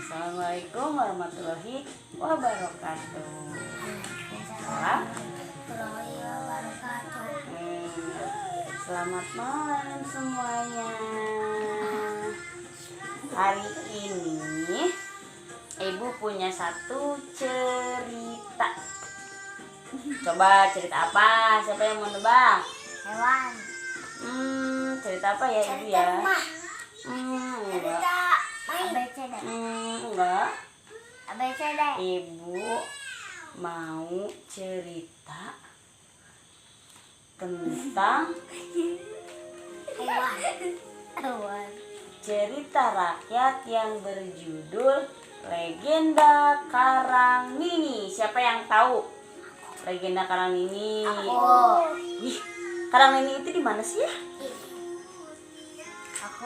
Assalamualaikum warahmatullahi wabarakatuh. Salam. Selamat malam semuanya. Hari ini Ibu punya satu cerita. Coba cerita apa? Siapa yang mau nebak? Hewan. Cerita apa ya Ibu ya? Enggak. ABCD. Enggak. ABCD. Ibu mau cerita tentang Hewan. cerita rakyat yang berjudul Legenda Karangnini. Siapa yang tahu Legenda Karangnini? Ih, Karangnini itu di mana sih ya?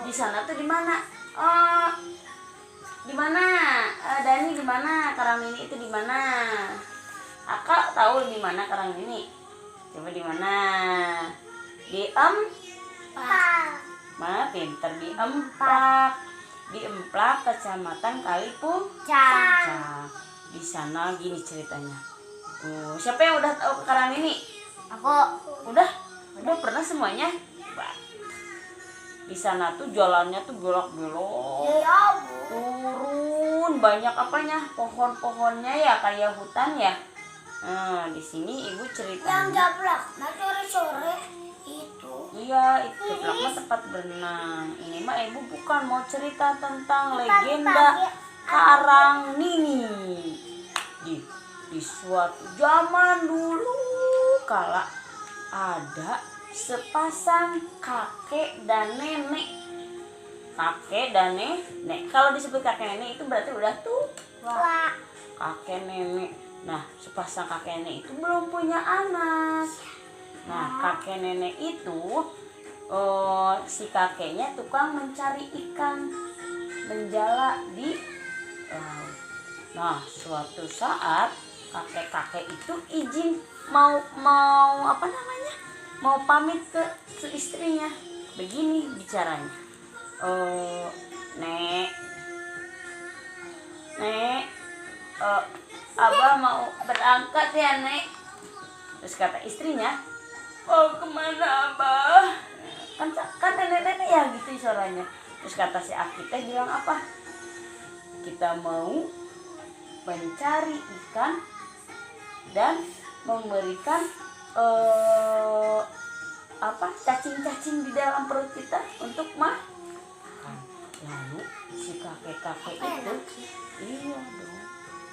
Di sana tuh di mana? Oh, di mana? Dani di mana? Karangnini itu di mana? Akak tahu di mana Karangnini? Coba di mana? Di mana pinter di Emplak. Di Emplak, Kecamatan Kalipucang. Di sana gini ceritanya. Siapa yang udah tahu Karangnini? Aku. Udah pernah semuanya? Bah. Di sana tuh jalannya tuh belok-belok. Turun banyak apanya? Pohon-pohonnya ya kayak hutan ya. Nah, di sini Ibu cerita. Yang gablak, nah sore-sore itu. Iya, itu gablak mah tempat berenang. Ini mah Ibu bukan mau cerita tentang legenda Karangnini. Di suatu zaman dulu kala ada sepasang kakek dan nenek. Kakek dan nenek. Kalau disebut kakek nenek itu berarti udah tua. Kakek nenek. Nah, sepasang kakek nenek itu belum punya anak. Nah, kakek nenek itu si kakeknya tukang mencari ikan menjala di laut. Nah, suatu saat kakek-kakek itu izin mau apa namanya? Mau pamit ke istrinya. Begini bicaranya. Nek, Abah mau berangkat ya Nek. Terus kata istrinya, mau kemana Abah? Kan nenek-nenek ya gitu suaranya. Terus kata si Aki teh bilang apa? Kita mau mencari ikan dan memberikan cacing-cacing di dalam perut kita untuk makan. Lalu si kakek-kakek itu, iya dong,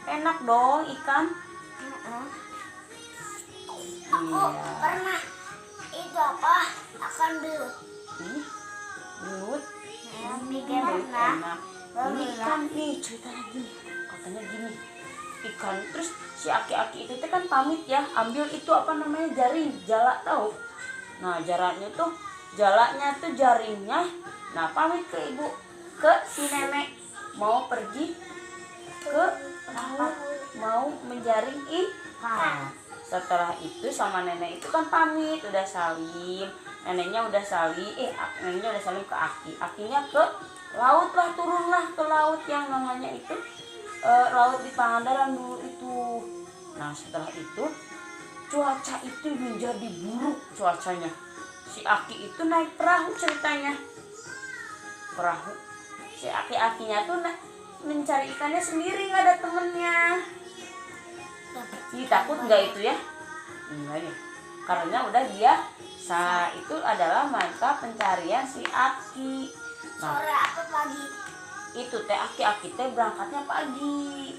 enak dong ikan. Aku pernah itu apa? Akan belut. Belut. Belut Enak. Ini ikan nih ceritanya gini. Katanya gini. Ikan terus si aki-aki itu kan pamit ya, ambil itu apa namanya jaring, jala tahu. Nah, jaraknya tuh jaringnya. Nah, pamit ke ibu, ke si nenek mau pergi ke laut, mau menjaring ikan. Setelah itu sama nenek itu kan pamit, udah salim. Neneknya udah salim ke Aki. Akinya ke laut lah, turunlah ke laut yang namanya itu laut di Pangandaran dulu itu. Nah, setelah itu cuaca itu menjadi buruk cuacanya. Si Aki itu naik perahu ceritanya. Perahu. Si Aki-akinya tuh mencari ikannya sendiri, nggak ada temennya. Takut nggak itu ya? Enggak ya. Karena udah biasa, itu adalah mata pencarian si Aki. Nah, Sore atau pagi? itu teh Aki teh berangkatnya pagi.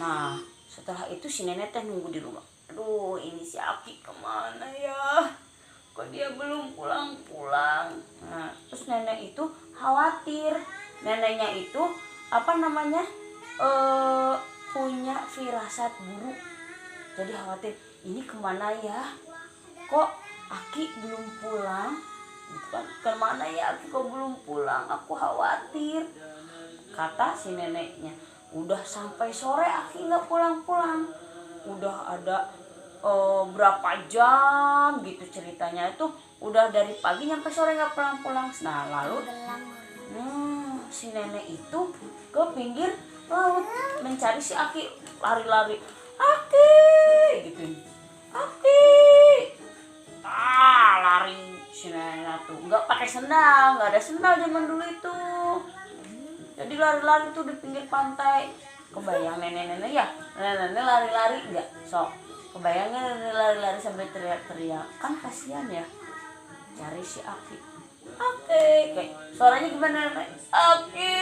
Nah, setelah itu si nenek teh nunggu di rumah. Aduh, ini si Aki kemana ya? Kok dia belum pulang-pulang? Nah, terus nenek itu khawatir. Neneknya itu apa namanya? Punya firasat buruk. Jadi khawatir, ini kemana ya? Kok Aki belum pulang? Kemana ya Aki kok belum pulang? Aku khawatir. Kata si neneknya, udah sampai sore Aki nggak pulang-pulang. Udah ada berapa jam gitu ceritanya itu. Udah dari pagi sampai sore nggak pulang-pulang. Nah, lalu si nenek itu ke pinggir laut mencari si Aki, lari-lari, Aki gitu, Aki, lari si nenek tuh nggak pakai sendal, nggak ada sendal zaman dulu itu, jadi lari-lari tuh di pinggir pantai. Kebayang nenek-nenek ya, nenek-nenek lari-lari nggak, sok kebayangnya nenek lari-lari sambil teriak-teriak, kan kasihan ya, cari si Aki, Aki, kayak suaranya gimana nenek, Aki,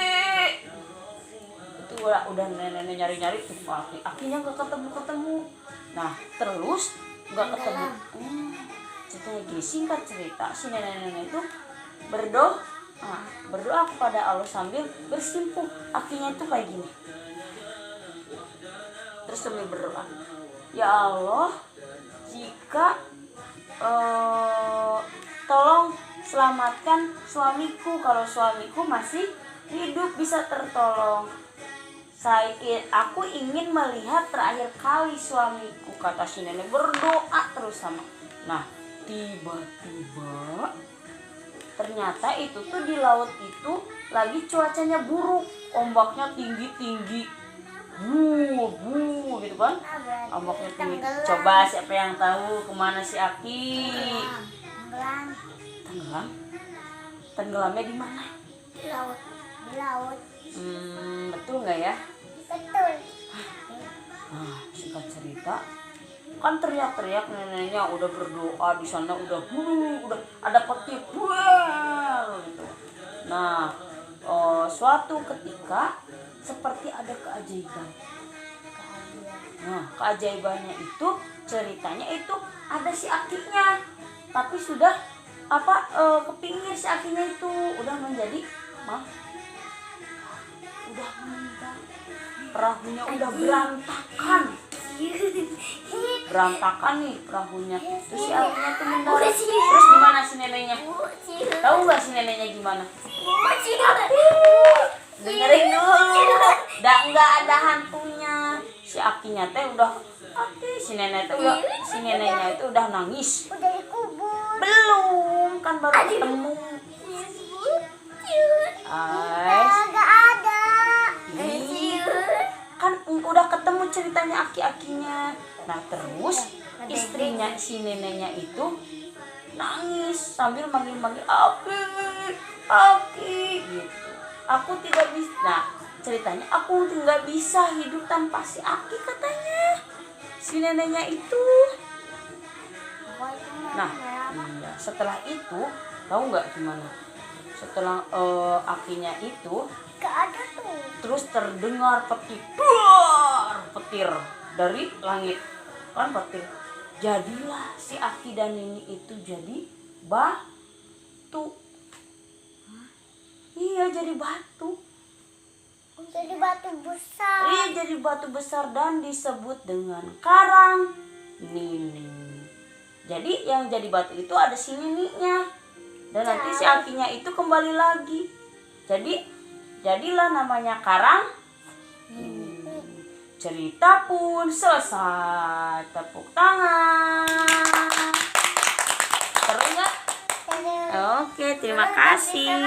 itu udah nenek nyari-nyari tuh Aki, Akinya nggak ketemu. Nah terus nggak ketemu, ceritanya gini, singkat cerita si nenek-nenek itu berdoa kepada Allah sambil bersimpuh, Akinya itu kayak gini, terus sambil berdoa, ya Allah, jika tolong selamatkan suamiku, kalau suamiku masih hidup bisa tertolong. Aku ingin melihat terakhir kali suamiku, kata si nenek berdoa terus sama. Nah tiba-tiba ternyata itu tuh di laut itu lagi cuacanya buruk, ombaknya tinggi-tinggi, gitu kan, ombaknya tinggi. Coba siapa yang tahu kemana si Aki? Tenggelamnya di mana? Di laut. Betul nggak ya? Betul. Nah singkat cerita, kan teriak-teriak neneknya udah berdoa di sana, udah ada petir gitu. Nah suatu ketika seperti ada keajaiban. Nah keajaibannya itu ceritanya itu ada si Akinya, tapi sudah ke pinggir si Akinya itu udah menjadi udah meninggal, perahunya udah berantakan nih perahunya, terus si Akinya tuh mendarat. Terus gimana si neneknya? Tahu nggak si neneknya gimana? Dengerin dulu, nggak ada hantunya. Si Akinya teh udah si neneknya itu udah nangis. Udah dikubur. Belum, kan baru ketemu. Nggak ada. Kan udah ketemu ceritanya Aki-akinya. Nah terus istrinya si neneknya itu nangis sambil manggil-manggil Aki gitu. Aku tidak bisa. Nah ceritanya aku nggak bisa hidup tanpa si Aki, katanya si neneknya itu. Nah setelah itu tahu nggak gimana? Setelah Akinya itu Gak ada tuh. terus terdengar petir dari langit, kan petir. Jadilah si Aki dan Nini itu jadi batu. Iya jadi batu. Jadi batu besar. Iya jadi batu besar dan disebut dengan Karang Nini. Jadi yang jadi batu itu ada si Nininya, dan nanti si Akinya itu kembali lagi. Jadilah namanya Karang Nini. Cerita pun selesai. Tepuk tangan. Seru nggak? Oke, terima kasih.